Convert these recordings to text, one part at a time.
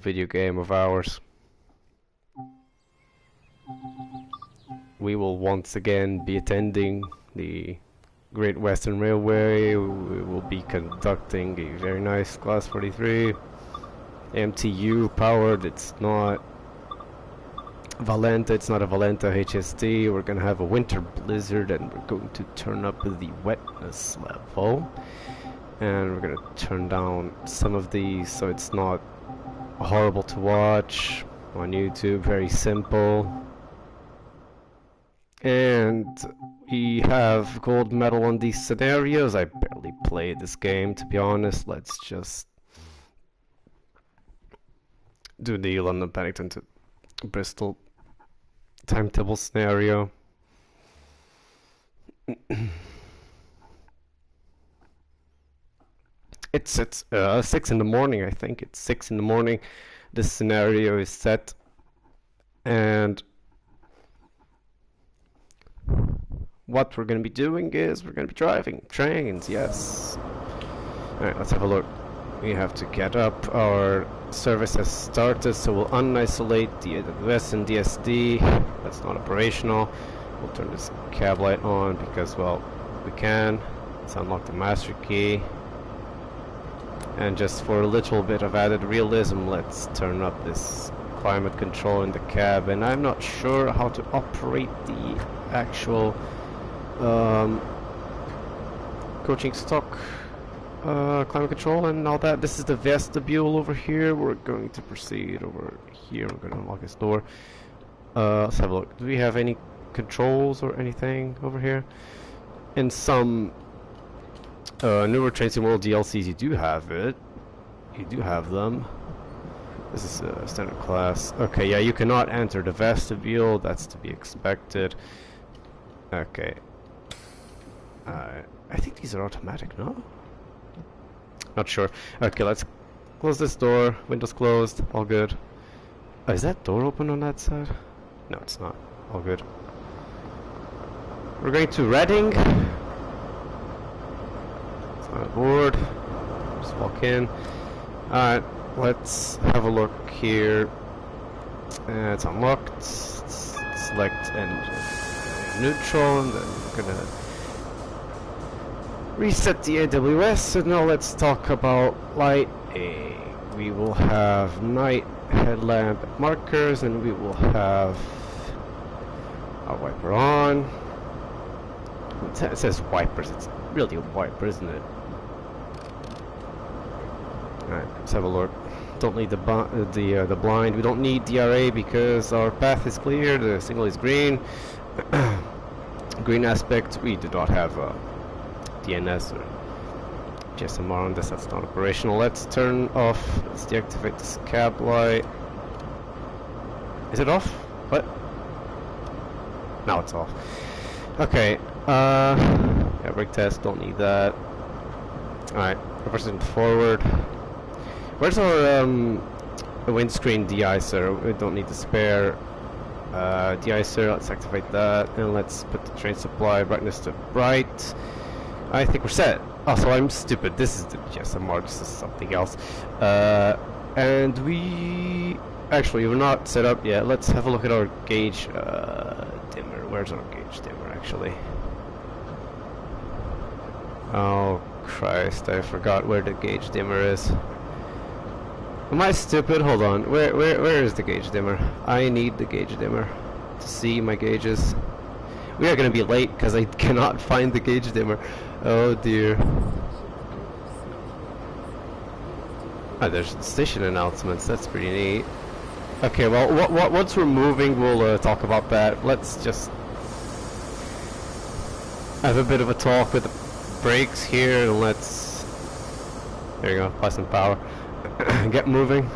video game of ours. We will once again be attending the Great Western Railway. We will be conducting a very nice Class 43 MTU powered. It's not Valenta, it's not a Valenta HST. We're gonna have a winter blizzard and we're going to turn up the wetness level. And we're gonna turn down some of these so it's not horrible to watch on YouTube. Very simple. And we have gold medal on these scenarios. I barely played this game, to be honest. Let's just do the London Paddington to Bristol timetable scenario. It's 6 in the morning, I think. It's 6 in the morning. This scenario is set. And what we're going to be doing is we're going to be driving trains, yes. Alright, let's have a look. We have to get up. Our service has started, so we'll unisolate the AWS and DSD. That's not operational. We'll turn this cab light on because, well, we can. Let's unlock the master key. And just for a little bit of added realism, let's turn up this climate control in the cab. And I'm not sure how to operate the actual coaching stock climate control and all that. This is the vestibule over here. We're going to proceed over here. We're going to unlock this door. Let's have a look. Do we have any controls or anything over here? In some newer Train Sim World DLCs, you do have it. You do have them. This is a standard class. Okay, yeah, you cannot enter the vestibule. That's to be expected. Okay. I think these are automatic, no? Not sure. Okay, let's close this door. Windows closed. All good. Is that door open on that side? No, it's not. All good. We're going to Reading. It's not a board. Just walk in. Alright, let's have a look here. It's unlocked. Let's select engine neutral, and then we're gonna reset the AWS. So now let's talk about lighting. We will have night headlamp markers, and we will have our wiper on. It says wipers. It's really a wiper, isn't it? Alright, let's have a look. Don't need the blind. We don't need DRA because our path is clear. The signal is green. Green aspect. We do not have DNS or GSMR on this. That's not operational. Let's turn off. Let's deactivate this cab light. Is it off? What? Now it's off. Okay. Yeah, brake test. Don't need that. Alright. Reversing forward. Where's our windscreen de-icer? We don't need the spare de-icer. Let's activate that, and let's put the train supply brightness to bright. I think we're set. Oh, so I'm stupid. This is the GSMR. This is something else. And we actually we're not set up yet. Let's have a look at our gauge dimmer. Where's our gauge dimmer actually? Oh Christ! I forgot where the gauge dimmer is. Am I stupid? Hold on. Where is the gauge dimmer? I need the gauge dimmer to see my gauges. We are gonna be late because I cannot find the gauge dimmer. Oh dear. Oh, there's station announcements. That's pretty neat. Okay, well, once we're moving, we'll talk about that. Let's just have a bit of a talk with the brakes here, and let's. There you go. Apply some power. Get moving.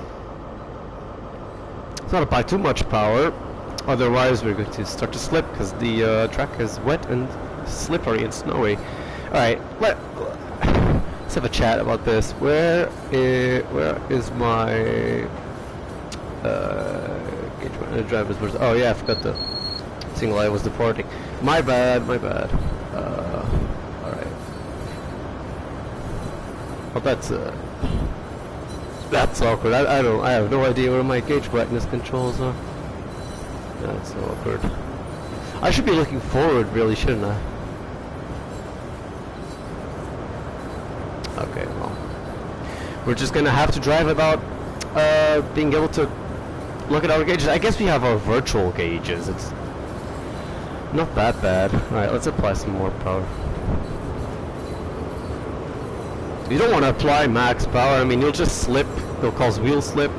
Let's not apply too much power, otherwise we're going to start to slip because the track is wet and slippery and snowy. Alright, let's have a chat about this. Where is my driver's license? Oh yeah, I forgot the signal I was deporting. My bad. Alright. Well, that's That's awkward. I have no idea where my gauge brightness controls are. That's awkward. I should be looking forward, really, shouldn't I? Okay, well, we're just gonna have to drive without being able to look at our gauges. I guess we have our virtual gauges. It's not that bad. Alright, let's apply some more power. You don't want to apply max power. I mean, you'll just slip. It'll cause wheel slip,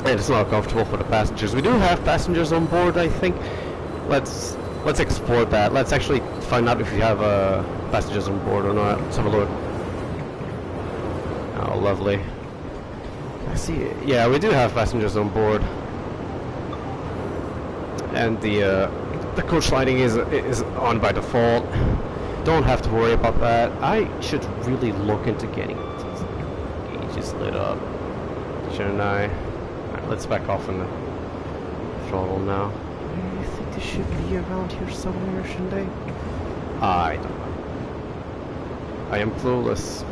and it's not comfortable for the passengers. We do have passengers on board, I think. Let's explore that. Let's actually find out if we have passengers on board or not. Let's have a look. Oh, lovely. I see. Yeah, we do have passengers on board, and the coach lighting is on by default. Don't have to worry about that. I should really look into getting these gauges lit up, shouldn't I? Alright, let's back off on the throttle now. I think they should be around here somewhere, shouldn't they? I don't know. I am clueless.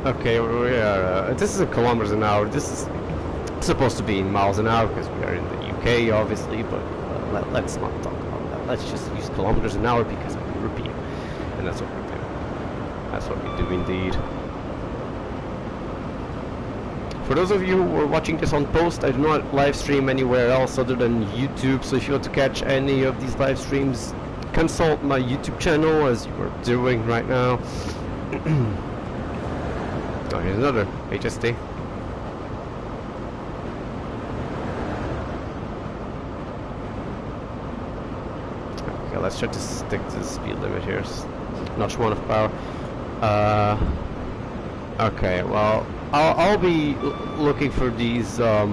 Okay, we are. This is in kilometers an hour. This is supposed to be in miles an hour because we are in the UK, obviously. But let's not talk about that. Let's just use kilometers an hour because I'm European, and that's what we do. That's what we do indeed. For those of you who are watching this on post, I do not live stream anywhere else other than YouTube. So if you want to catch any of these live streams, consult my YouTube channel as you are doing right now. Oh, here's another HST. Okay, let's try to stick to the speed limit here. Notch 1 of power. Okay, well, I'll be looking for these. Oh,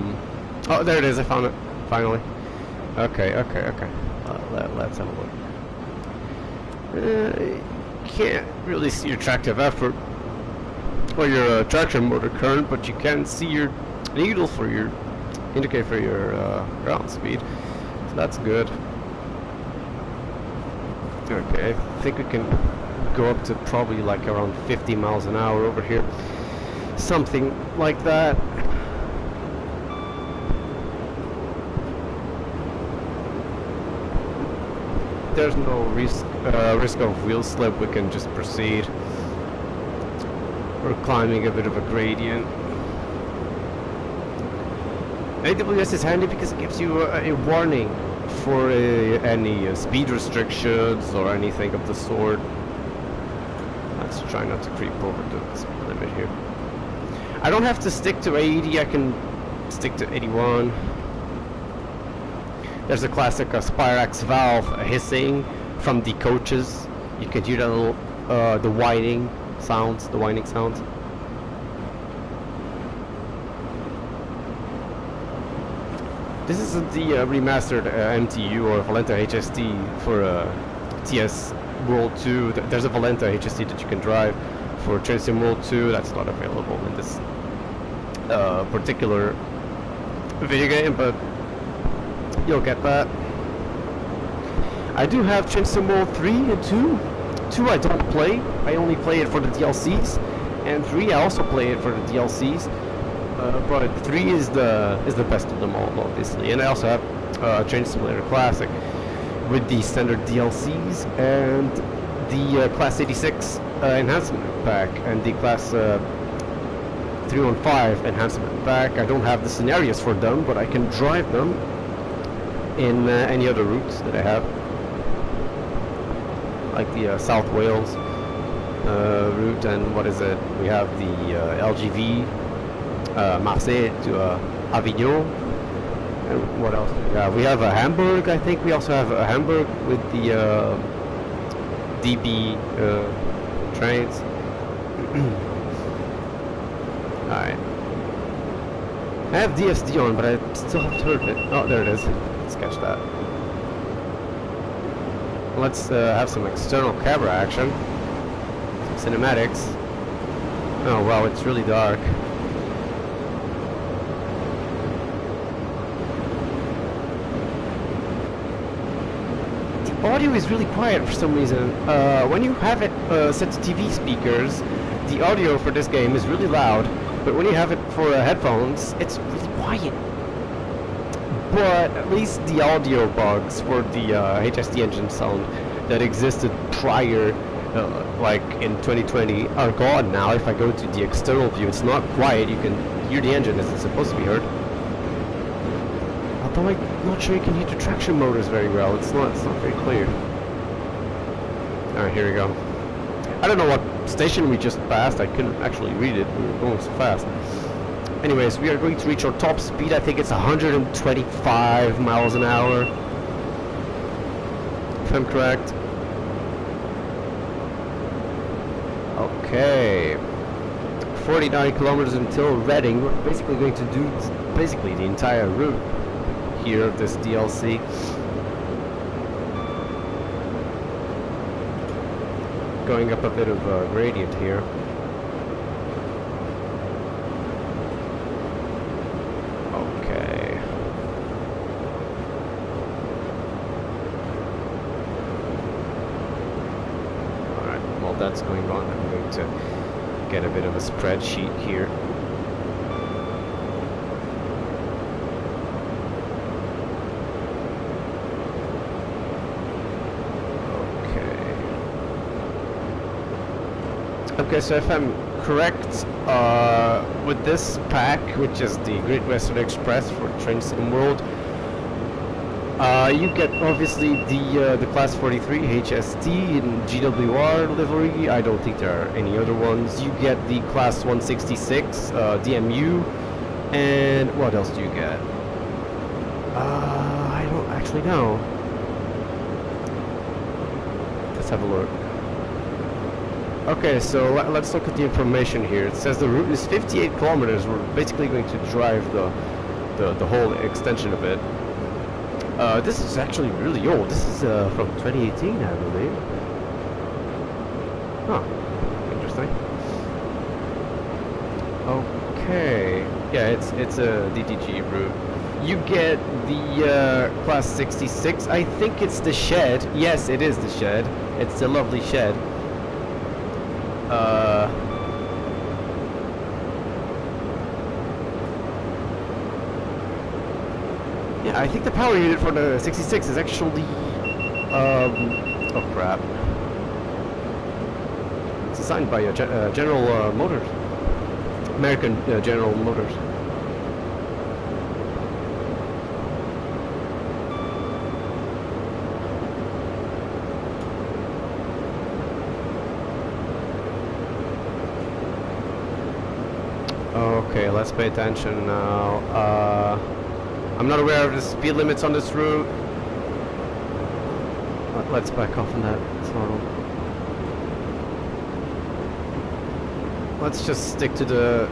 there it is. I found it finally. Okay. Let's have a look. Can't really see your tractive effort or your traction motor current, but you can see your needle for your indicate for your ground speed. So that's good. Okay, I think we can go up to probably like around 50 miles an hour over here. Something like that. There's no risk of wheel slip. We can just proceed. We're climbing a bit of a gradient. AWS is handy because it gives you a warning for any speed restrictions or anything of the sort. Let's try not to creep over the speed limit here. I don't have to stick to 80, I can stick to 81. There's a classic Spirax valve hissing from the coaches. You can hear that little, the whining sounds. This is the remastered MTU or Valenta HST for TS World 2. There's a Valenta HST that you can drive for Train Sim World 2. That's not available in this particular video game, but you'll get that. I do have Train Sim World 3 and 2. 2 I don't play. I only play it for the DLCs, and 3 I also play it for the DLCs. But 3 is the best of them all, obviously. And I also have Train Simulator Classic with the standard DLCs and the Class 86 enhancement pack and the Class 315 enhancement pack. I don't have the scenarios for them, but I can drive them in any other routes that I have, like the South Wales route, and what is it? We have the LGV. Marseille to Avignon, and what else do we have? We have a Hamburg, I think. We also have a Hamburg with the DB trains. Alright. I have DSD on, but I still haven't heard it. Oh, there it is. Let's catch that. Let's have some external camera action. Some cinematics. Oh wow, it's really dark. Audio is really quiet for some reason. When you have it set to TV speakers, the audio for this game is really loud. but when you have it for headphones, it's really quiet. But at least the audio bugs for the HSD engine sound that existed prior, like in 2020, are gone now. If I go to the external view, it's not quiet. You can hear the engine as it's supposed to be heard. Although I'm not sure you can hear the traction motors very well. It's not very clear. Alright, here we go. I don't know what station we just passed. I couldn't actually read it. We were going so fast. Anyways, we are going to reach our top speed. I think it's 125 miles an hour, if I'm correct. Okay. 49 kilometers until Reading. We're basically going to do basically the entire route here of this DLC. Going up a bit of a gradient here. Okay. Alright, while that's going on, I'm going to get a bit of a spreadsheet here. Okay, so if I'm correct, with this pack, which is the Great Western Express for Train Sim World, you get obviously the Class 43 HST in GWR livery. I don't think there are any other ones. You get the Class 166 DMU, and what else do you get? I don't actually know. Let's have a look. Okay, so let's look at the information here. It says the route is 58 kilometers. We're basically going to drive the whole extension of it. This is actually really old. This is from 2018, I believe. Huh. Interesting. Okay. Yeah, it's a DDG route. You get the Class 66. I think it's the shed. Yes, it is the shed. It's the lovely shed. Yeah, I think the power unit for the 66 is actually, oh crap. It's assigned by General Motors. American General Motors. Okay, let's pay attention now. I'm not aware of the speed limits on this route. Let's back off on that throttle. Let's just stick to the...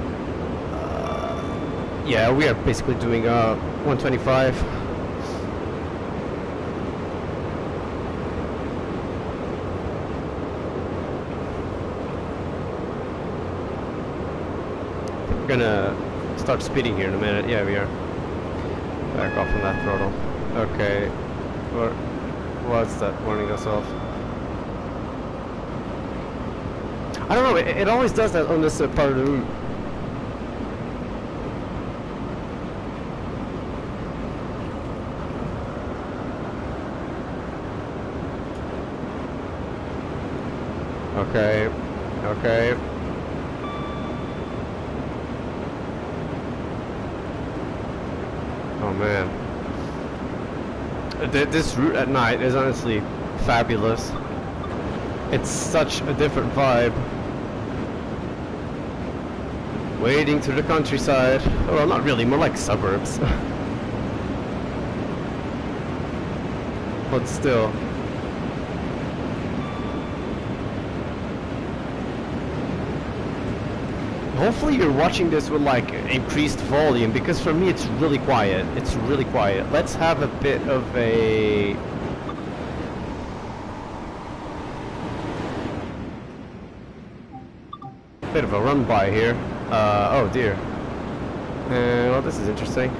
yeah, we are basically doing 125. We're gonna start speeding here in a minute. Yeah, we are. Back off on that throttle. Okay. What's that warning us off? I don't know. It always does that on this part of the route. Okay. Okay. Oh man, this route at night is honestly fabulous. It's such a different vibe. Wading through the countryside. Well, not really, more like suburbs. But still. Hopefully you're watching this with like increased volume, because for me it's really quiet. It's really quiet. Let's have a bit of a... bit of a run by here. Oh dear. Well, this is interesting.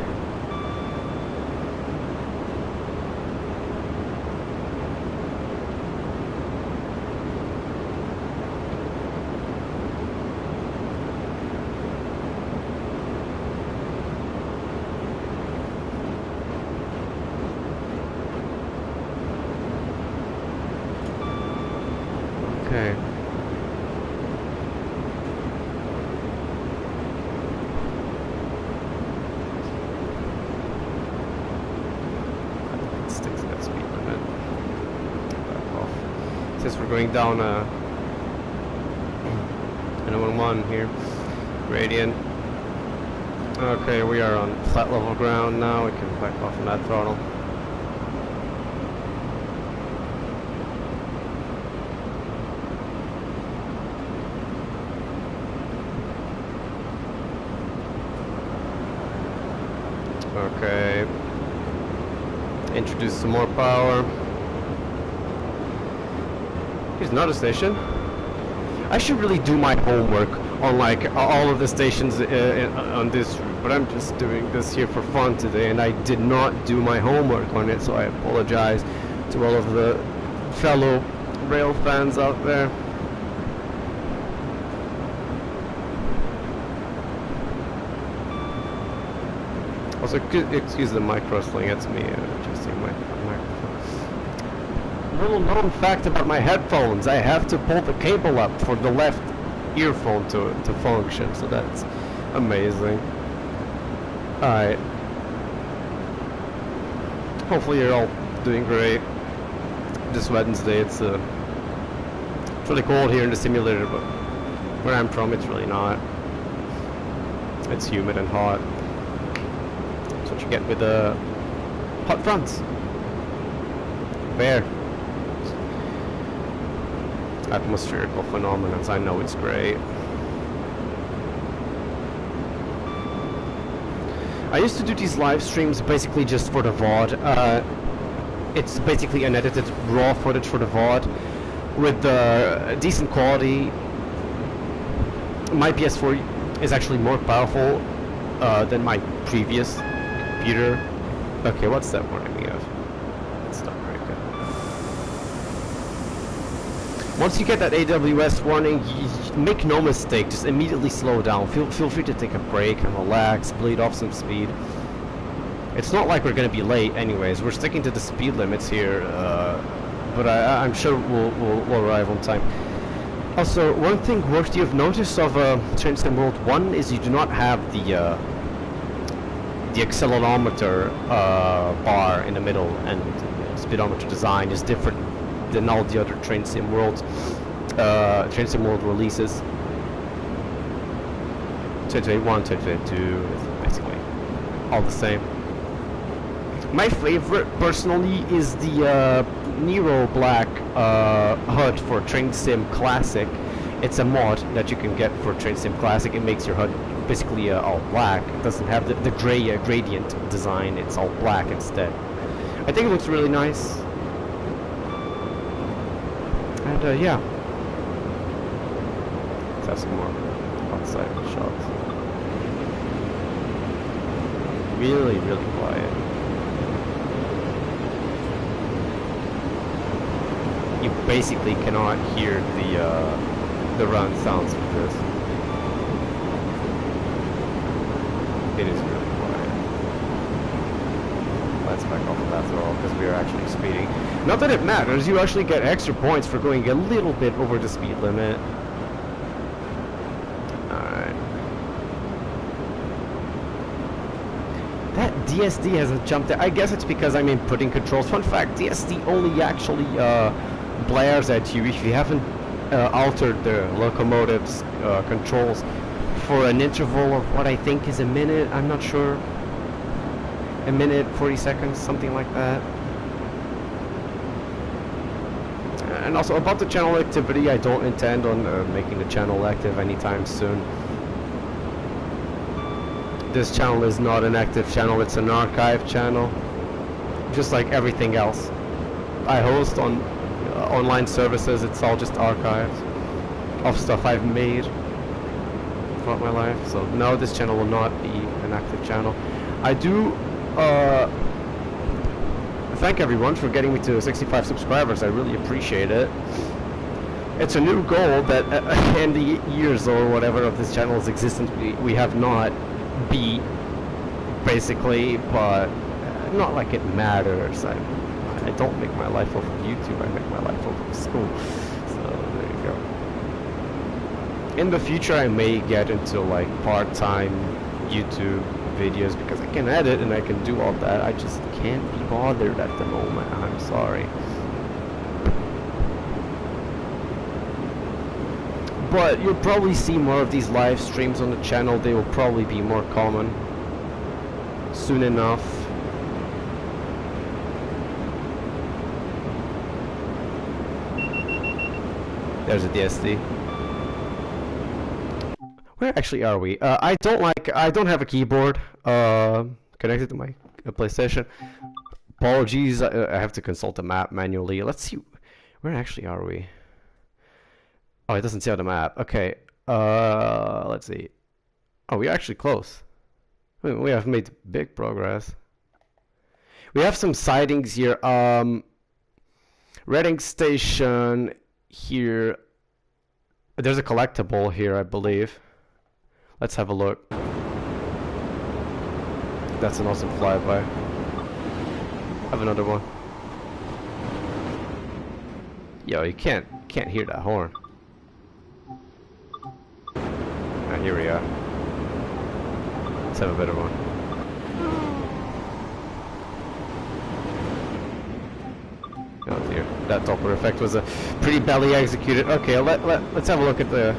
guess we're going down 1 here. Gradient. Okay, we are on flat level ground now. We can back off on that throttle. Okay. Introduce some more power. Here's another station. I should really do my homework on like all of the stations on this route, but I'm just doing this here for fun today, and I did not do my homework on it, so I apologize to all of the fellow rail fans out there. Also, excuse the mic rustling, it's me adjusting my microphone. Little known fact about my headphones, I have to pull the cable up for the left earphone to function, so that's amazing. Alright. Hopefully you're all doing great. This Wednesday, it's really cold here in the simulator, but where I'm from it's really not. It's humid and hot. That's what you get with the hot fronts. Bear. Atmospherical phenomenon. I know it's great. I used to do these live streams basically just for the VOD. It's basically unedited raw footage for the VOD with decent quality. My PS4 is actually more powerful than my previous computer. Okay, what's that warning me of? It's not very good. Once you get that AWS warning, make no mistake, just immediately slow down. Feel free to take a break and relax, bleed off some speed. It's not like we're going to be late anyways. We're sticking to the speed limits here, but I'm sure we'll arrive on time. Also, one thing worthy of notice of Train Sim World 1 is you do not have the accelerometer bar in the middle, and speedometer design is different than all the other Train Sim World releases. 2021, 2022, it's basically all the same. My favorite, personally, is the Nero Black HUD for Train Sim Classic. It's a mod that you can get for Train Sim Classic. It makes your HUD basically all black. It doesn't have the gray gradient design. It's all black instead. I think it looks really nice. And yeah. Let's have some more outside shots. Really, really quiet. You basically cannot hear the run sounds with this. It is really quiet. Let's back off of that throttle because we are actually speeding. Not that it matters, you actually get extra points for going a little bit over the speed limit. Alright. That DSD hasn't jumped there. I guess it's because I'm inputting controls. Fun fact, DSD only actually blares at you if you haven't altered the locomotive's controls for an interval of what I think is a minute. I'm not sure. A minute, 40 seconds, something like that. And also about the channel activity, I don't intend on making the channel active anytime soon. This channel is not an active channel, it's an archive channel. Just like everything else I host on online services, it's all just archives of stuff I've made throughout my life. So no, this channel will not be an active channel. I do thank everyone for getting me to 65 subscribers. I really appreciate it. It's a new goal that in the years or whatever of this channel's existence we have not beat, basically, but not like it matters. I don't make my life off of YouTube, I make my life off of school. So there you go. In the future I may get into like part-time YouTube videos because I can edit and I can do all that. I just can't be bothered at the moment. I'm sorry. but you'll probably see more of these live streams on the channel. They will probably be more common soon enough. There's a DSD. Where actually are we? I don't have a keyboard connected to my PlayStation. Apologies, I have to consult the map manually. Let's see, where actually are we? Oh, it doesn't say on the map. Okay, let's see. Oh, we're actually close. We have made big progress. We have some sightings here. Reading Station here. There's a collectible here, I believe. Let's have a look. That's an awesome flyby. Have another one. Yo, you can't hear that horn. Ah, here we are. Let's have a better one. Oh dear, that Doppler effect was a pretty badly executed. Okay, let's have a look at the.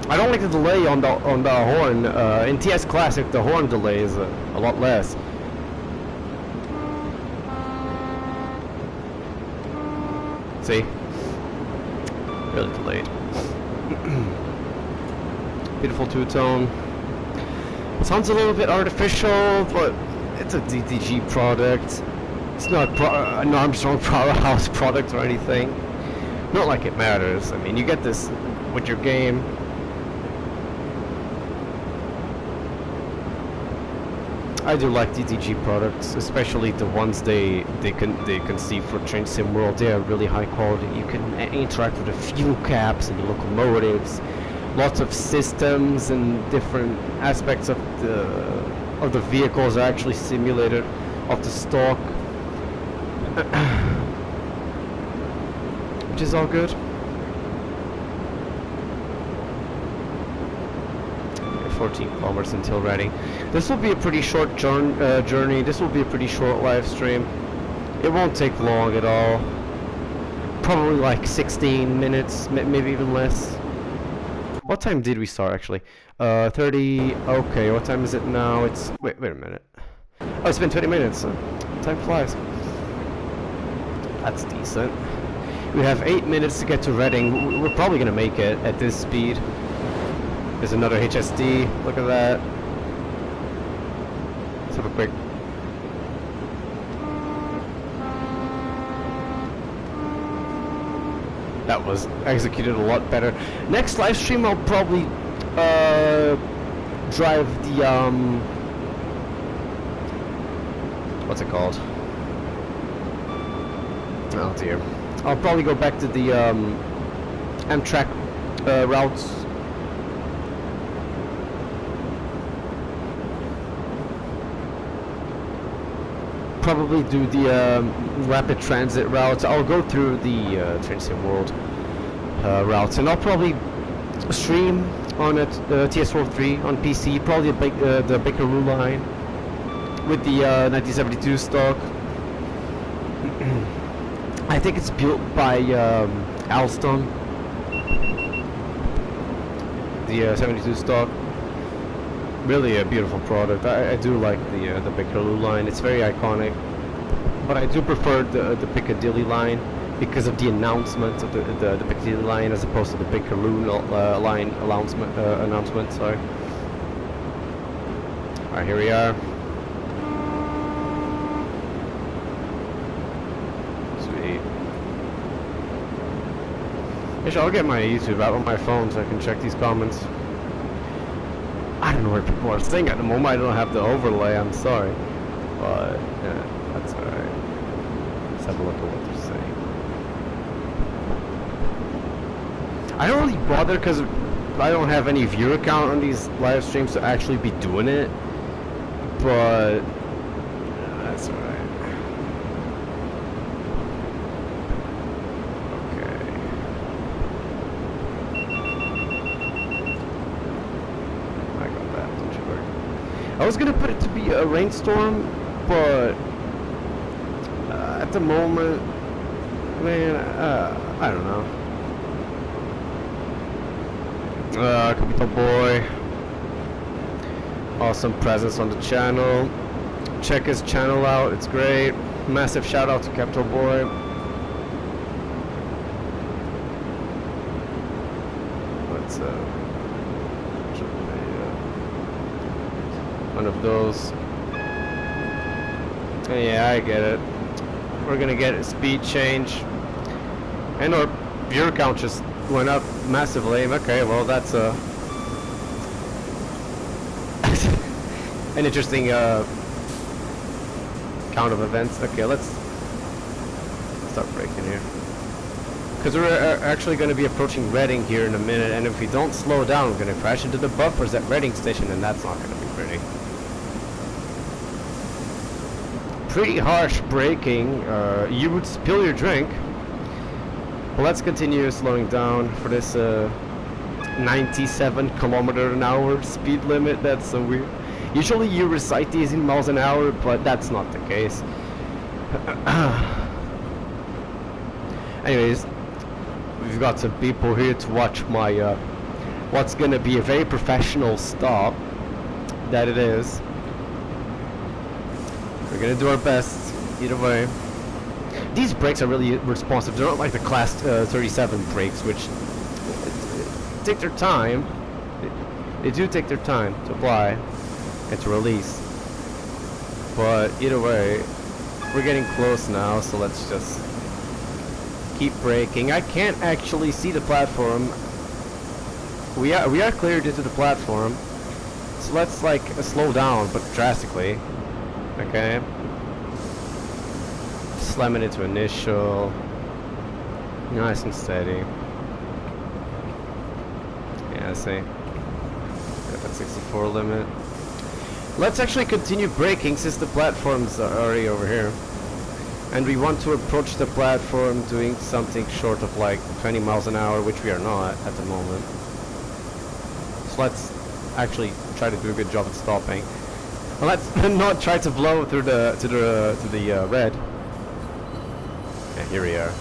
I don't like the delay on the horn. In TS Classic, the horn delay is a lot less. See, really delayed. Beautiful two-tone. Sounds a little bit artificial, but it's a DTG product. It's not an Armstrong Powerhouse product or anything. Not like it matters. I mean, you get this with your game. I do like DTG products, especially the ones they conceive for Train Sim World. They are really high quality. You can interact with the fuel caps and the locomotives. Lots of systems and different aspects of the vehicles are actually simulated off the stock, which is all good. 14 kilometers until Reading. This will be a pretty short journey. This will be a pretty short live stream. It won't take long at all. Probably like 16 minutes, maybe even less. What time did we start actually? 30. Okay, what time is it now? It's wait a minute. Oh, it's been 20 minutes. Time flies. That's decent. We have 8 minutes to get to Reading. We're probably gonna make it at this speed. There's another HSD. Look at that. Let's have a quick. That was executed a lot better. Next live stream, I'll probably drive the what's it called? Oh dear. I'll probably go back to the Amtrak routes. Probably do the rapid transit routes. I'll go through the Train Sim World routes, and I'll probably stream on it TSW 3 on PC. Probably the Bakerloo line with the 1972 stock. I think it's built by Alstom. The 72 stock. Really a beautiful product. I do like the Bakerloo line. It's very iconic, but I do prefer the Piccadilly line because of the announcement of the Piccadilly line as opposed to the Bakerloo line announcement. Sorry. All right, here we are. Sweet. Actually, I'll get my YouTube out on my phone so I can check these comments. I don't know what people are saying at the moment. I don't have the overlay, I'm sorry. But, yeah, that's alright. Let's have a look at what they're saying. I don't really bother because I don't have any viewer count on these live streams to actually be doing it. But, that's alright. I was gonna put it to be a rainstorm, but the moment, man, I don't know. Capital Boy. Awesome presence on the channel. Check his channel out, it's great. Massive shout out to Capital Boy. Let's one of those. Yeah, I get it. We're gonna get a speed change, and our viewer count just went up massively. Okay, well that's an interesting count of events. Okay, let's start breaking here, because we're actually going to be approaching Reading here in a minute, and if we don't slow down, we're going to crash into the buffers at Reading Station, and that's not going to be pretty. Pretty harsh braking. You would spill your drink. But let's continue slowing down for this 97 km/h speed limit. That's so weird. Usually you recite these in miles an hour, but that's not the case. Anyways, we've got some people here to watch my what's gonna be a very professional stop. That it is. We're gonna do our best either way. These brakes are really responsive. They're not like the class 37 brakes, which take their time. They do take their time to apply and to release. But either way, we're getting close now, so let's just keep braking. I can't actually see the platform. We are cleared into the platform, so let's like slow down, but drastically. Okay. Slam it into initial. Nice and steady. Yeah, I see. Got that 64 limit. Let's actually continue braking since the platform's already over here. And we want to approach the platform doing something short of like 20 miles an hour, which we are not at the moment. So let's actually try to do a good job at stopping. And let's not try to blow through the red. Yeah, here we are.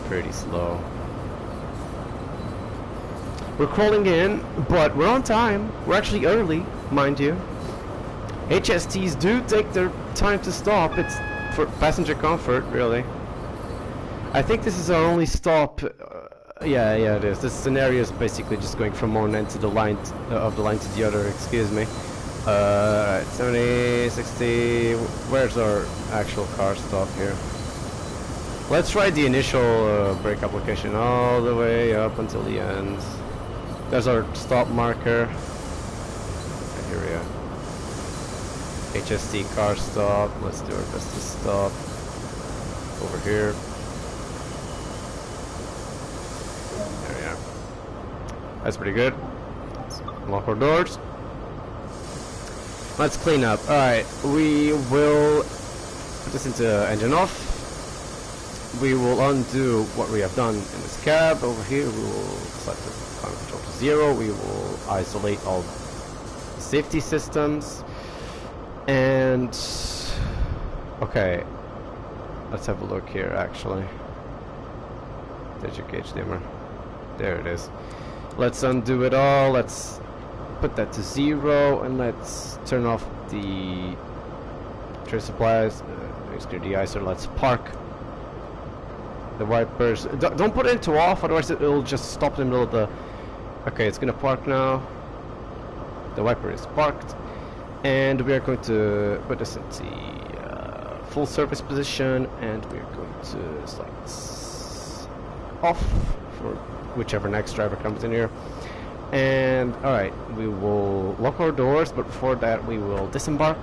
Pretty slow. We're crawling in, but we're on time. We're actually early, mind you. HSTs do take their time to stop. It's for passenger comfort, really. I think this is our only stop. Yeah, it is. This scenario is basically just going from one end to the line of the line to the other. Excuse me. 70, 60. Where's our actual car stop here? Let's try the initial brake application all the way up until the end. There's our stop marker. And here we are. HST car stop. Let's do our best to stop. Over here. There we are. That's pretty good. Let's lock our doors. Let's clean up. Alright, we will put this into engine off. We will undo what we have done in this cab. Over here, we will set the climate control to 0. We will isolate all safety systems. And okay, let's have a look here. Actually, there's your gauge dimmer. There it is. Let's undo it all. Let's put that to 0, and let's turn off the trade supplies. Let's clear the icer. Let's park the wipers. Don't put it into off, otherwise it'll just stop in the middle of the. Okay, it's gonna park now. The wiper is parked. And we are going to put this into full service position, and we are going to select off for whichever next driver comes in here. And alright, we will lock our doors, but before that we will disembark.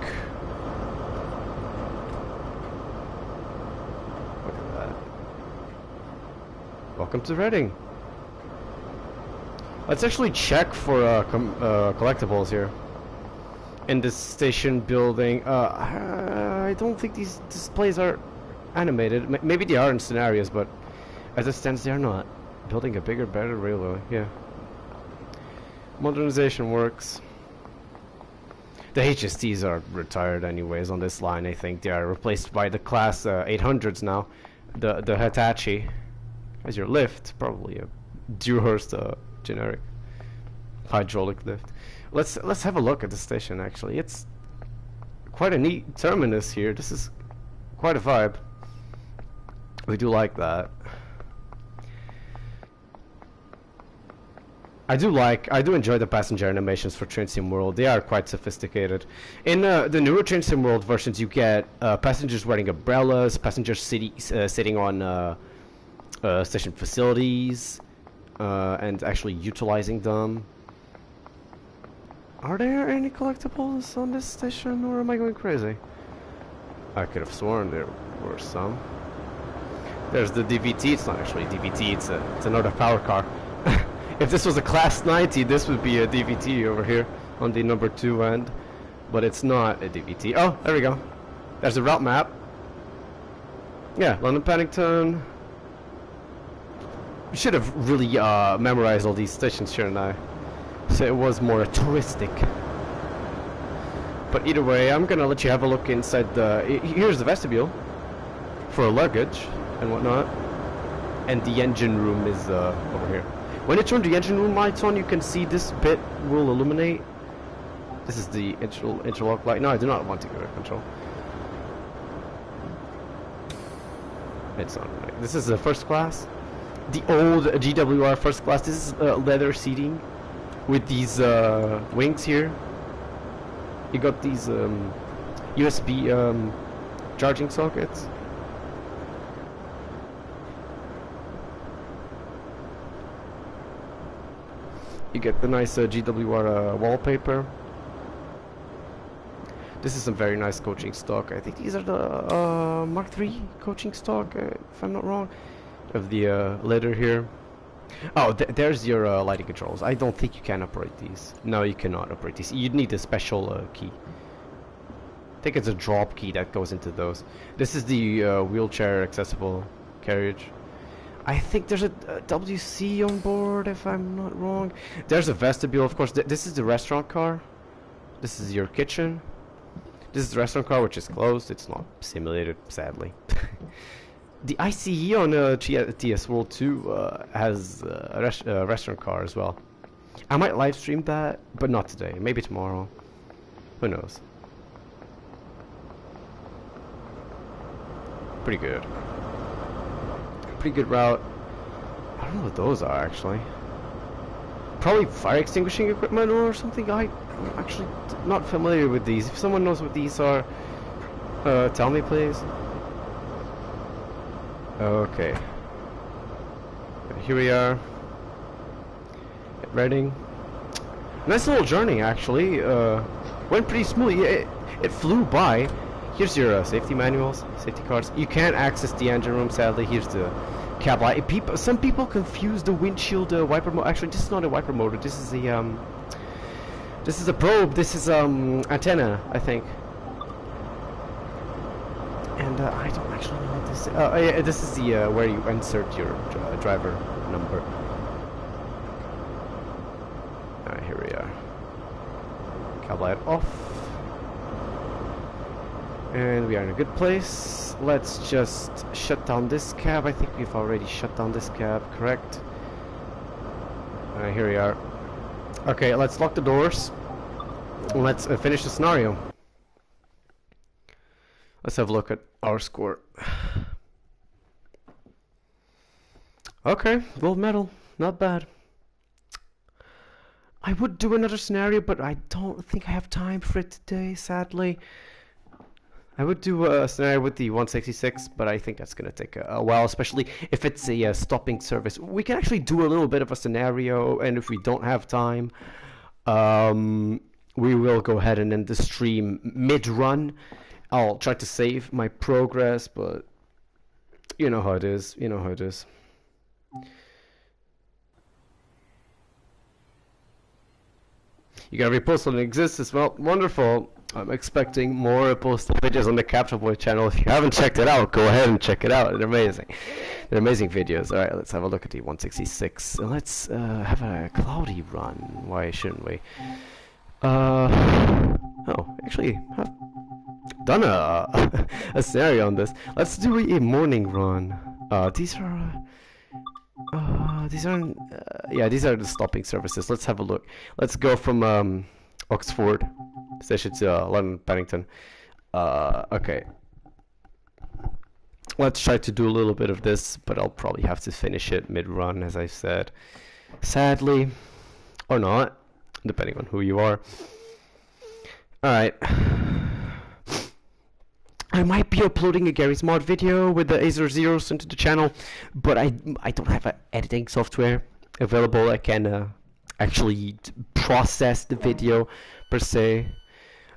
Look at that. Welcome to Reading. Let's actually check for collectibles here. In this station building. I don't think these displays are animated. Maybe they are in scenarios, but as it stands, they are not. Building a bigger, better railway. Yeah. Modernization works. The HSTs are retired anyways on this line. I think they are replaced by the class 800s now. The Hitachi as your lift, probably a Dewhurst generic hydraulic lift. Let's have a look at the station. Actually, it's quite a neat terminus here. This is quite a vibe. We do like that. I do enjoy the passenger animations for Train Sim World. They are quite sophisticated. In the newer Train Sim World versions, you get passengers wearing umbrellas, passengers sitting on station facilities, and actually utilizing them. Are there any collectibles on this station, or am I going crazy? I could have sworn there were some. There's the DVT. It's not actually a DVT. It's another power car. If this was a Class 90, this would be a DVT over here on the number 2 end, but it's not a DVT. Oh, there we go. There's a route map. Yeah, London Paddington. We should have really memorized all these stations, shouldn't I? So it was more touristic. But either way, I'm gonna let you have a look inside the... Here's the vestibule for luggage and whatnot, and the engine room is over here. When you turn the engine room lights on, you can see this bit will illuminate. This is the interlock light. No, I do not want to go to control. It's not right. This is the first class. The old GWR first class. This is leather seating with these wings here. You got these USB charging sockets. You get the nice GWR wallpaper. This is some very nice coaching stock. I think these are the Mark III coaching stock, if I'm not wrong, of the leather here. Oh, there's your lighting controls. I don't think you can operate these. No, you cannot operate these. You'd need a special key. I think it's a drop key that goes into those. This is the wheelchair accessible carriage. I think there's a WC on board, if I'm not wrong. There's a vestibule, of course. This is the restaurant car. This is your kitchen. This is the restaurant car, which is closed. It's not simulated, sadly. The ICE on TS World 2 has a restaurant car as well. I might live stream that, but not today. Maybe tomorrow. Who knows? Pretty good. Pretty good route. I don't know what those are actually. Probably fire extinguishing equipment or something. I'm actually not familiar with these. If someone knows what these are, tell me please. Okay. Here we are. At Reading. Nice little journey actually. Went pretty smoothly. It flew by. Here's your safety manuals, safety cards. You can't access the engine room, sadly. Here's the cab light. Some people confuse the windshield wiper motor. Actually, this is not a wiper motor. This is a probe. This is antenna, I think. And I don't actually know what this is. Yeah, this is the where you insert your driver number. Alright, here we are. Cab light off. And we are in a good place. Let's just shut down this cab. I think we've already shut down this cab, correct? Alright, here we are. Okay, let's lock the doors. Let's finish the scenario. Let's have a look at our score. Okay, gold medal. Not bad. I would do another scenario, but I don't think I have time for it today, sadly. I would do a scenario with the 166, but I think that's going to take a while, especially if it's a stopping service. We can actually do a little bit of a scenario, and if we don't have time, we will go ahead and end the stream mid-run. I'll try to save my progress, but you know how it is. You know how it is. You got a repost on exists. Well, wonderful. I'm expecting more postal videos on the Capture Boy channel. If you haven't checked it out, go ahead and check it out. They're amazing. They're amazing videos. Alright, let's have a look at the 166. Let's have a cloudy run. Why shouldn't we? Oh, actually, I've done a a scenario on this. Let's do a morning run. These are yeah, these are the stopping services. Let's have a look. Let's go from Oxford station to London Paddington. Okay. Let's try to do a little bit of this, but I'll probably have to finish it mid-run, as I said. Sadly, or not, depending on who you are. Alright. I might be uploading a Gary's Mod video with the Acer Zeros into the channel, but I don't have an editing software available. I can actually process the video per se.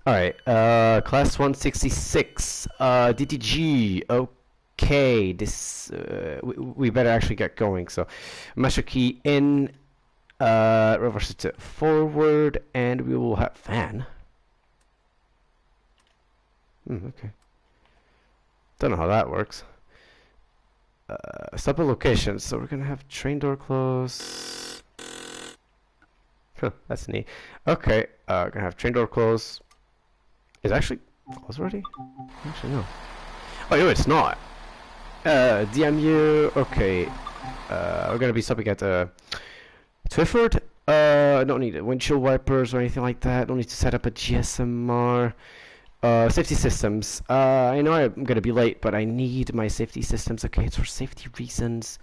Alright, class 166, DTG, okay, this, we better actually get going, so, master key in, reverse it to forward, and we will have fan. Okay. Don't know how that works. Stop at location, so we're gonna have train door close. Huh, that's neat. Okay, gonna have train door close. Is it actually closed already? Actually, no. Oh, no, it's not. DMU, okay. We're gonna be stopping at Twyford. Don't need windshield wipers or anything like that. Don't need to set up a GSMR. Safety systems. I know I'm gonna be late, but I need my safety systems. Okay, it's for safety reasons.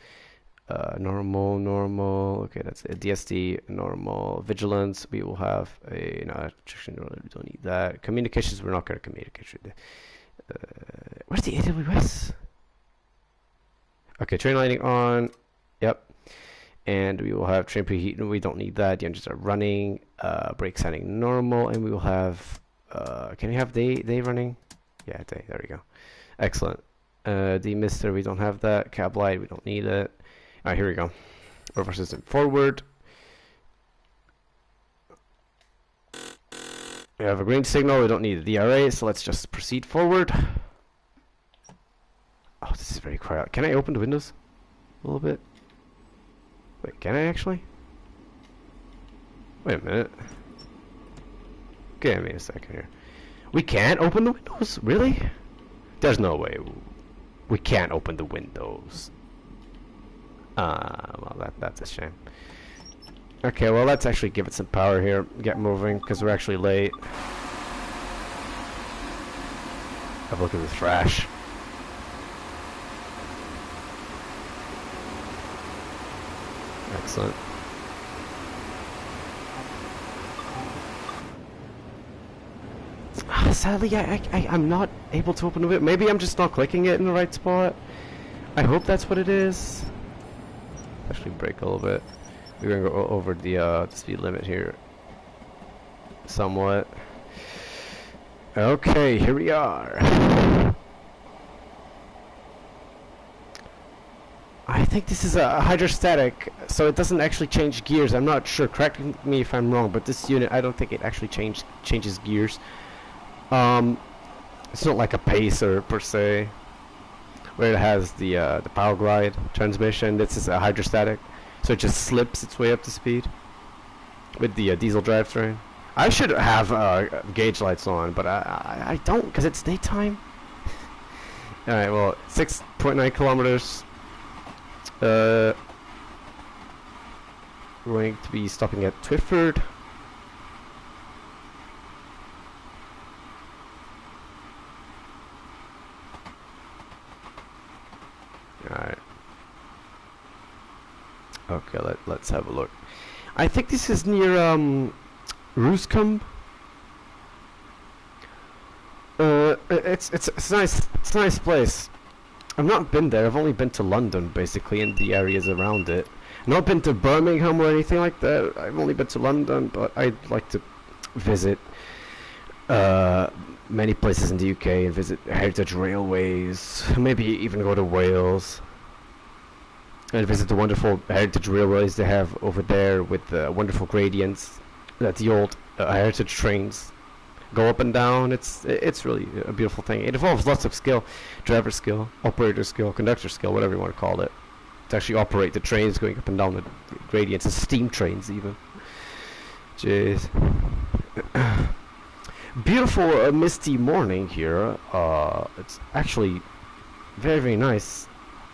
Normal. Okay, that's it. DSD, normal. Vigilance, we will have a. No, we don't need that. Communications, we're not gonna communicate. Where's the AWS? Okay, train lighting on. Yep. And we will have train preheat. We don't need that. The engines are running. Brake setting normal, and we will have. Can we have day running? Yeah, day. There we go. Excellent. Demister, we don't have that. Cab light, we don't need it. Alright, here we go. Reverse system forward. We have a green signal. We don't need the DRA, so let's just proceed forward. Oh, this is very quiet. Can I open the windows a little bit? Wait, can I actually? Wait a minute. Give me a second here. We can't open the windows? Really? There's no way. We can't open the windows. Well, that's a shame. Okay, well, let's actually give it some power here. Get moving, because we're actually late. Have a look at the trash. Excellent. Sadly, I'm not able to open it. Maybe I'm just not clicking it in the right spot. I hope that's what it is. Actually, brake a little bit. We're gonna go over the speed limit here, somewhat. Okay, here we are. I think this is a hydrostatic, so it doesn't actually change gears. I'm not sure. Correct me if I'm wrong, but this unit, I don't think it actually changes gears. It's not like a pacer per se, where it has the power glide transmission. This is a hydrostatic, so it just slips its way up to speed with the diesel drivetrain. I should have gauge lights on, but I don't, because it's daytime. All right, well, 6.9 kilometers. We're going to be stopping at Twyford. Alright. Okay, let's have a look. I think this is near Rooscombe. It's nice. It's a nice place. I've not been there. I've only been to London, basically, and the areas around it. Not been to Birmingham or anything like that. I've only been to London, but I'd like to visit many places in the UK and visit heritage railways. Maybe even go to Wales and visit the wonderful heritage railways they have over there with the wonderful gradients that the old heritage trains go up and down. It's really a beautiful thing. It involves lots of skill, driver skill, operator skill, conductor skill, whatever you want to call it, to actually operate the trains going up and down the gradients, and steam trains even. Jeez. Beautiful misty morning here. It's actually very, very nice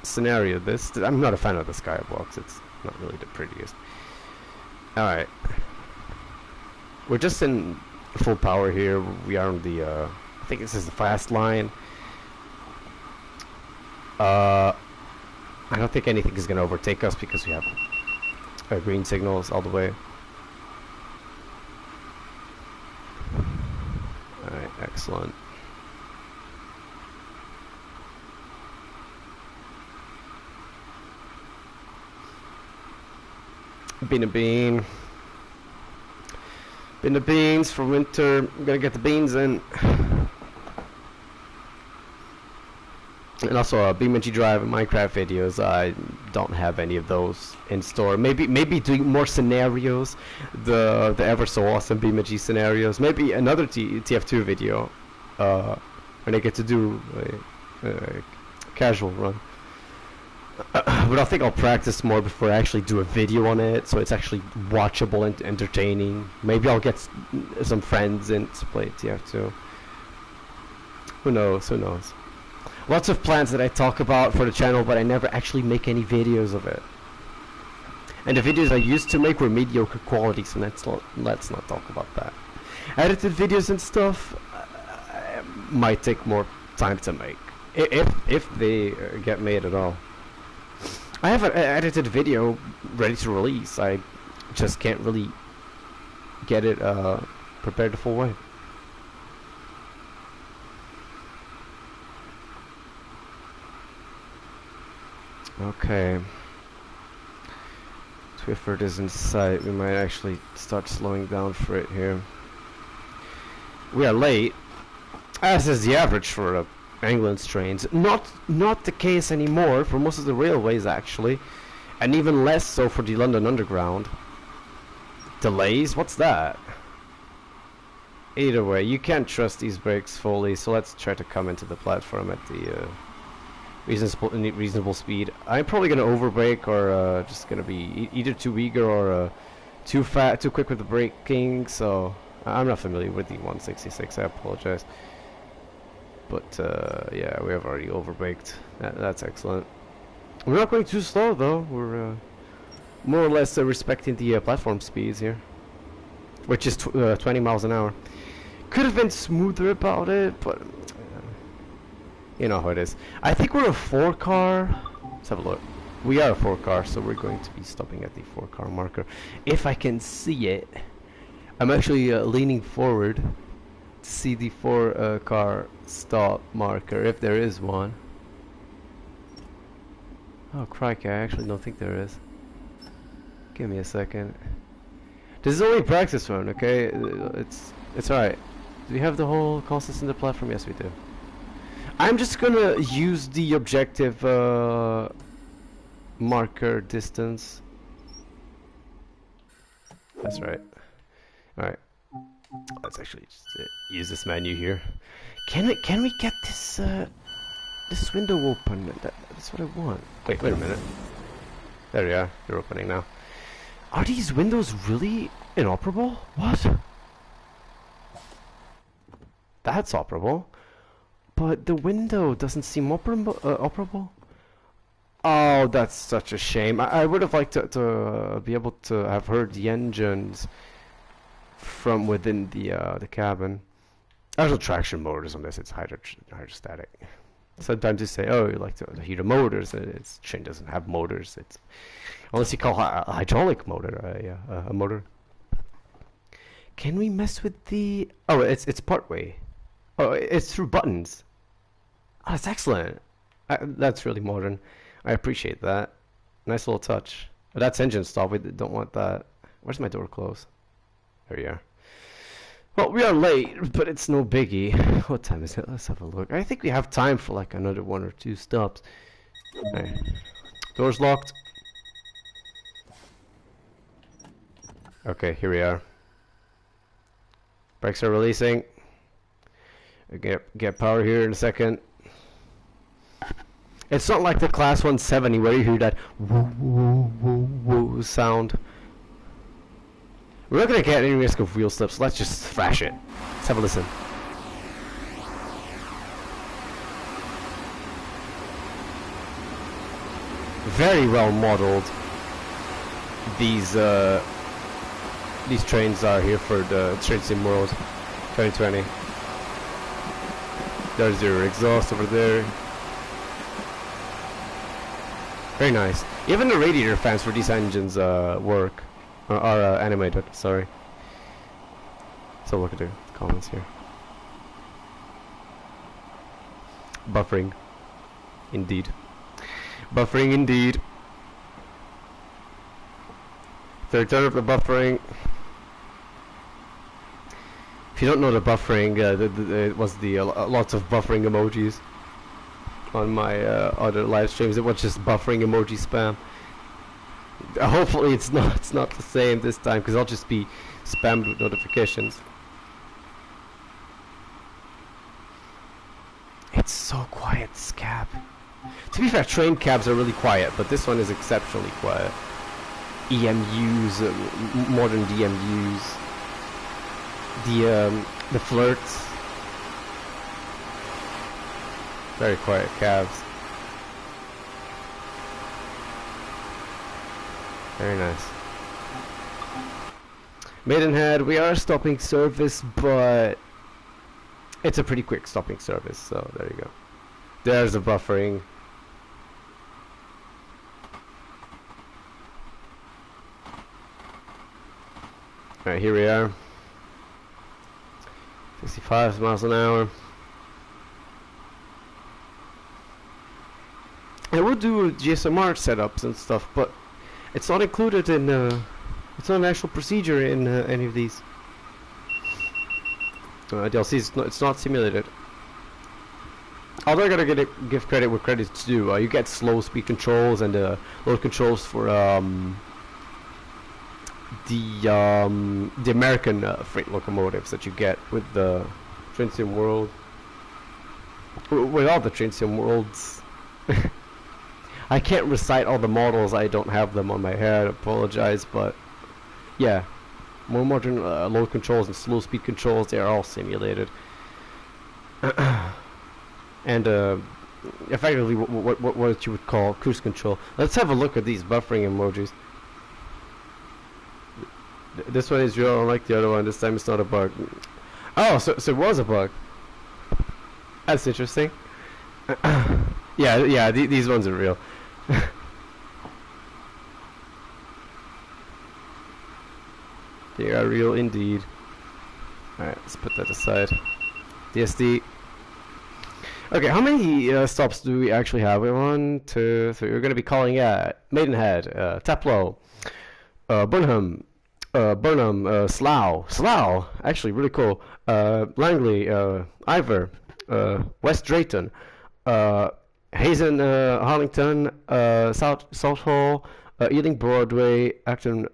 scenario. I'm not a fan of the skybox. It's not really the prettiest. Alright. We're just in full power here. We are on the, I think this is the fast line. I don't think anything is going to overtake us because we have green signals all the way. Alright, excellent. Bean a bean. Bean the beans for winter. I'm gonna get the beans in. And also BeamNG Drive and Minecraft videos. I don't have any of those in store. Maybe doing more scenarios. The ever so awesome BeamNG scenarios. Maybe another TF2 video. When I get to do a casual run. But I think I'll practice more before I actually do a video on it, so it's actually watchable and entertaining. Maybe I'll get some friends in to play TF2. Who knows? Who knows? Lots of plans that I talk about for the channel, but I never actually make any videos of it. And the videos I used to make were mediocre quality, so let's not talk about that. Edited videos and stuff might take more time to make, if they get made at all. I have an edited video ready to release. I just can't really get it prepared the full way. Okay. Twyford is in sight. We might actually start slowing down for it here. We are late, as is the average for England's trains. Not the case anymore for most of the railways actually, and even less so for the London Underground. Delays? What's that? Either way, you can't trust these brakes fully, so let's try to come into the platform at the reasonable speed. I'm probably gonna overbrake, or just gonna be either too eager or too quick with the braking. So I'm not familiar with the 166. I apologize. But yeah, we have already overbaked. That's excellent. We're not going too slow though. We're more or less respecting the platform speeds here, which is 20 miles an hour. Could have been smoother about it, but you know how it is. I think we're a 4-car. Let's have a look. We are a 4-car, so we're going to be stopping at the 4-car marker. If I can see it, I'm actually leaning forward to see the 4-car stop marker, if there is one. Oh crikey, I actually don't think there is. Give me a second. This is only a practice run, okay? It's alright. Do we have the whole consistent platform? Yes, we do. I'm just gonna use the objective marker distance. That's right. Alright. Let's actually just use this menu here. Can we get this this window open? That's what I want. Wait a minute. There we are. They're opening now. Are these windows really inoperable? What? That's operable, but the window doesn't seem operable. Oh, that's such a shame. I would have liked to be able to have heard the engines from within the cabin. There's no traction motors on this. It's hydrostatic. Sometimes you say, oh, you like to hear the motors. Its train doesn't have motors. It's unless you call a hydraulic motor a motor. Can we mess with the? Oh, it's partway. Oh, it's through buttons. Oh, that's excellent. That's really modern. I appreciate that. Nice little touch. Oh, that's engine stop. We don't want that. Where's my door close? There you are. Well, we are late, but it's no biggie. What time is it? Let's have a look. I think we have time for like another 1 or 2 stops. Right. Door's locked. Okay, here we are. Brakes are releasing. Get power here in a second. It's not like the Class 170 where you hear that woo woo woo woo sound. We're not gonna get any risk of wheel slips. Let's just thrash it. Let's have a listen. Very well modeled. These trains are here for the Train Sim World 2020. There's your exhaust over there. Very nice. Even the radiator fans for these engines work. Are animated, sorry. So look at the comments here. Buffering. Indeed. Buffering indeed. Third turn of the buffering. If you don't know the buffering, it was the lots of buffering emojis on my other live streams. It was just buffering emoji spam. Hopefully it's not the same this time, because I'll just be spammed with notifications. It's so quiet, this cab. To be fair, train cabs are really quiet, but this one is exceptionally quiet. EMUs, modern DMUs, the flirts, very quiet cabs. Very nice. Maidenhead, we are stopping service, but it's a pretty quick stopping service, so there you go. There's the buffering. Alright, here we are. 65 miles an hour. I would do GSMR setups and stuff, but it's not included in, it's not an actual procedure in any of these. DLC, it's not simulated. Although I gotta give credit where credit's due. You get slow speed controls and load controls for the American freight locomotives that you get with the Train Sim World. With all the Train Sim Worlds. I can't recite all the models, I don't have them on my head, I apologize, but yeah, more modern load controls and slow speed controls, they are all simulated. And effectively what you would call cruise control. Let's have a look at these buffering emojis. This one is real, unlike the other one. This time it's not a bug. Oh, so it was a bug. That's interesting. Yeah, these ones are real. They are real indeed. Alright, let's put that aside. DSD. Okay, how many stops do we actually have? 1, 2, 3. We're going to be calling at Maidenhead, Taplow, Burnham, Slough, actually really cool, Langley, Ivor, West Drayton, Hazen, Harlington, Southall, Ealing Broadway, Acton,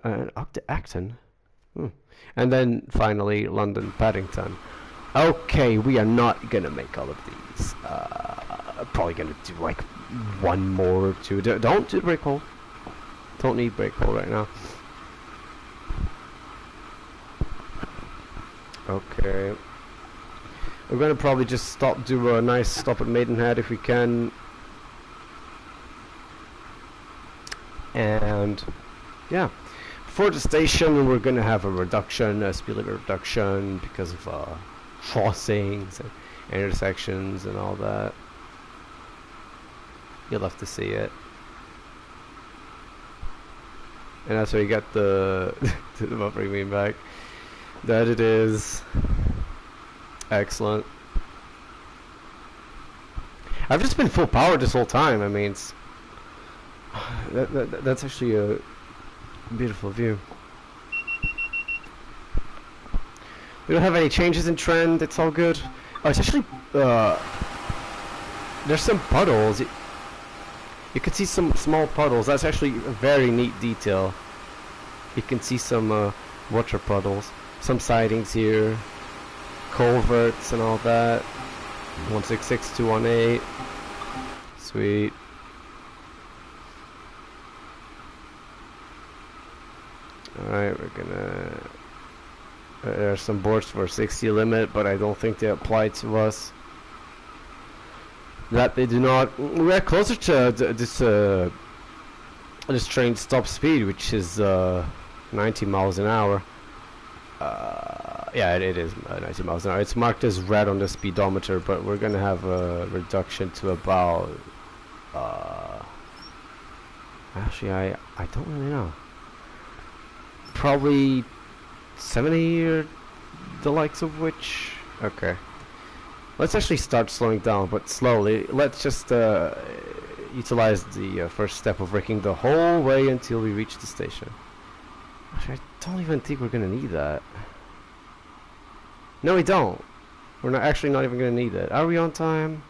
and then finally London Paddington. Okay, we are not gonna make all of these. Probably gonna do like one more or two. Don't do brake hole. Don't need brake hole right now. Okay. We're gonna probably just do a nice stop at Maidenhead if we can. And yeah, for the station we're gonna have a reduction, a speed limit reduction because of crossings and intersections and all that. You'll have to see it. And that's where you got the the buffering being back. That it is. Excellent. I've just been full power this whole time. I mean, it's that's actually a beautiful view. We don't have any changes in trend. It's all good. Oh, it's actually there's some puddles. You can see some small puddles. That's actually a very neat detail. You can see some water puddles, some sidings here, culverts and all that. 166, 218. Sweet. Alright, we're gonna There are some boards for 60 limit, but I don't think they apply to us. That they do not. We're closer to this train stop speed, which is 90 miles an hour. Yeah, it is 90 miles an hour. It's marked as red on the speedometer, but we're gonna have a reduction to about. Actually, I don't really know. Probably 70 or the likes of which. Okay. Let's actually start slowing down, but slowly. Let's just utilize the first step of braking the whole way until we reach the station. Actually, I don't even think we're gonna need that. No, we don't. We're not even gonna need that. Are we on time?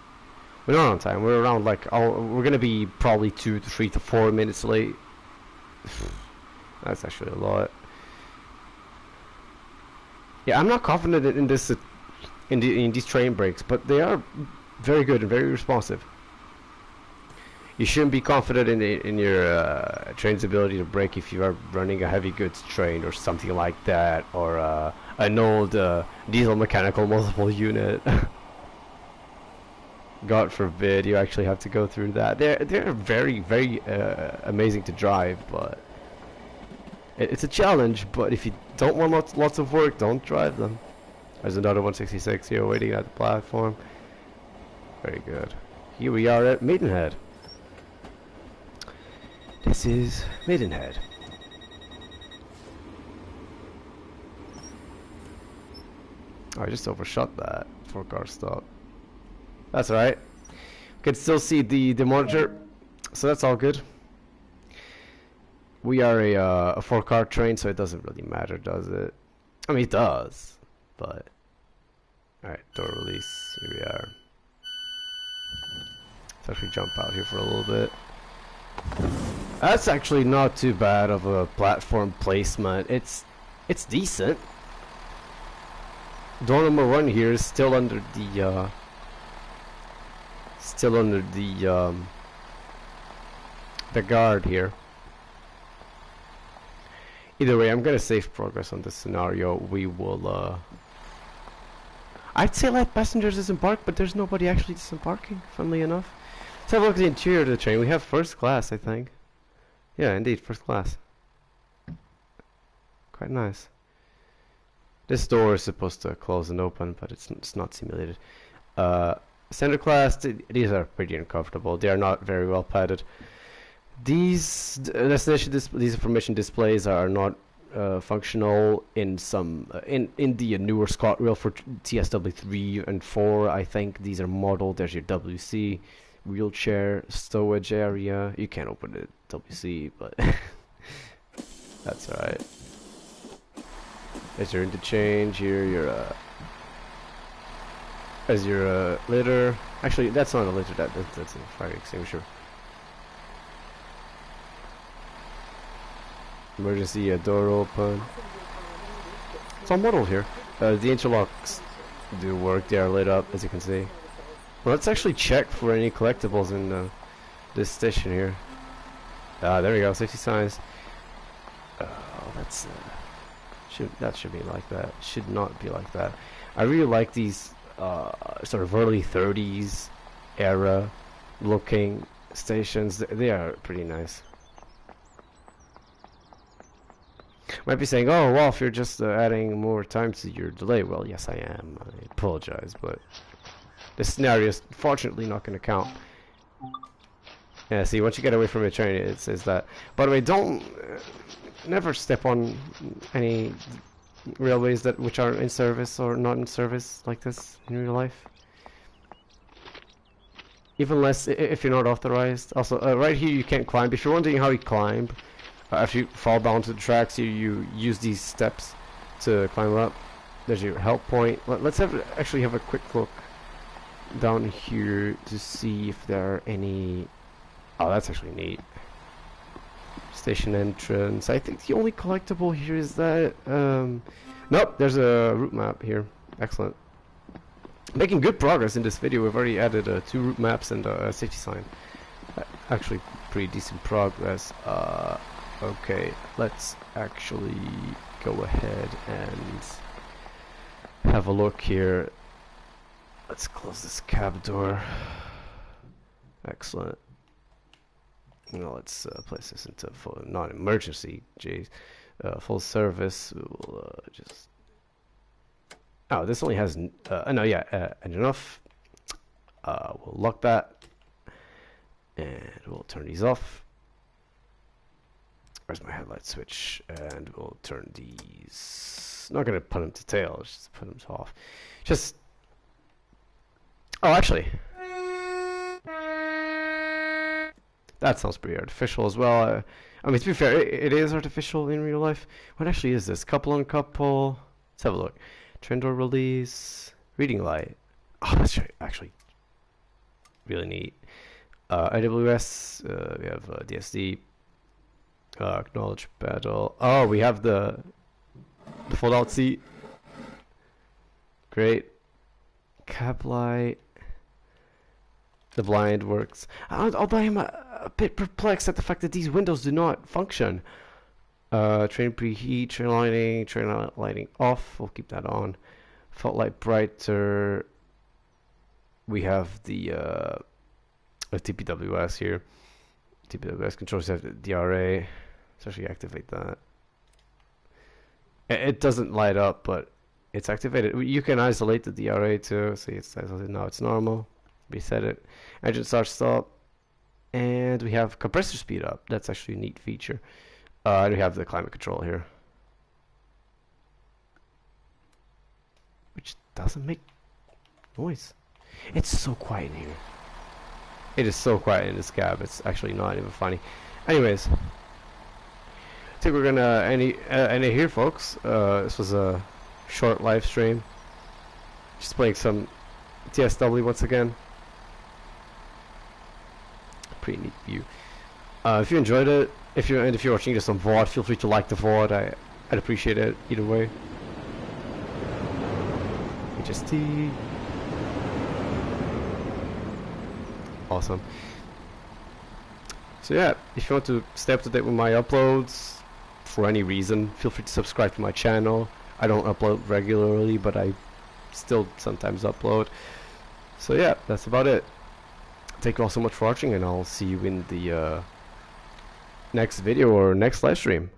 We're not on time. We're around like we're gonna be probably 2 to 3 to 4 minutes late. That's actually a lot. Yeah, I'm not confident in this in these train brakes, but they are very good and very responsive. You shouldn't be confident in your train's ability to brake if you are running a heavy goods train or something like that, or an old diesel mechanical multiple unit. God forbid you actually have to go through that. They're very amazing to drive, but it's a challenge. But if you don't want lots of work, don't drive them. There's another 166 here waiting at the platform. Very good. Here we are at Maidenhead. This is Maidenhead. Oh, I just overshot that 4-car stop. That's alright. Can still see the monitor, so that's all good. We are a 4-car train, so it doesn't really matter, does it? I mean, it does, but alright, door release. Here we are. Let's actually jump out here for a little bit. That's actually not too bad of a platform placement. It's decent. Door number 1 here is still under the guard here. Either way, I'm gonna save progress on this scenario. We will I'd say let passengers disembark, but there's nobody actually disembarking, funnily enough. Let's have a look at the interior of the train. We have first class, I think. Yeah, indeed, first class. Quite nice. This door is supposed to close and open, but it's not simulated. Center class, these are pretty uncomfortable. They are not very well padded. These these information displays are not functional in some in the newer ScotRail for TSW 3 and 4. I think these are modeled. There's your WC wheelchair stowage area. You can't open it WC, but that's alright. There's your interchange here. As your litter. Actually, that's not a litter. That's a fire extinguisher. Emergency door open. It's all model here. The interlocks do work. They are lit up, as you can see. Well, let's actually check for any collectibles in this station here. There we go. Safety signs. Oh, that's that should be like that. Should not be like that. I really like these sort of early 30s era looking stations. They are pretty nice. Might be saying, oh, Wolf, you're just adding more time to your delay. Well, yes, I am. I apologize, but this scenario is fortunately not going to count. Yeah, see, once you get away from your train, it says that. By the way, don't never step on any railways which are in service or not in service like this in real life. Even less if you're not authorized. Also, right here you can't climb. If you're wondering how you climb, after you fall down to the tracks, you use these steps to climb up. There's your help point. Let's actually have a quick look down here to see if there are any. Oh, that's actually neat. Station entrance. I think the only collectible here is that. Nope, there's a route map here. Excellent. Making good progress in this video. We've already added 2 route maps and a safety sign. Actually, pretty decent progress. Okay, let's actually go ahead and have a look here. Let's close this cab door. Excellent. Now let's place this into full non-emergency. Jeez, full service. We'll just. Oh, this only has no, yeah, and enough. We'll lock that, and we'll turn these off. Where's my headlight switch? And we'll turn these. Not gonna put them to tail. Just put them to off. Just. Oh, actually. That sounds pretty artificial as well. I mean, to be fair, it is artificial in real life. What actually is this? Couple on couple. Let's have a look. Trend door release. Reading light. Oh, that's actually really neat. AWS. We have DSD. Acknowledge pedal. Oh, we have the fold-out seat. Great. Cab light. The blind works. Although I'm a bit perplexed at the fact that these windows do not function. Train preheat, train lighting off. We'll keep that on. Felt light brighter. We have the TPWS here. TPWS controls have the DRA. Let's actually activate that. It doesn't light up, but it's activated. You can isolate the DRA too. See, it's isolated now. It's normal. Reset it. Engine start stop, and we have compressor speed up. That's actually a neat feature. And we have the climate control here, which doesn't make noise. It's so quiet in here. It is so quiet in this cab. It's actually not even funny. Anyways, I think we're gonna end it here, folks. This was a short live stream. Just playing some TSW once again. Pretty neat view. If you enjoyed it, if you're watching this on VOD, feel free to like the VOD. I'd appreciate it either way. HST. Awesome. So yeah, if you want to stay up to date with my uploads for any reason, feel free to subscribe to my channel. I don't upload regularly, but I still sometimes upload. So yeah, that's about it. Thank you all so much for watching, and I'll see you in the next video or next live stream.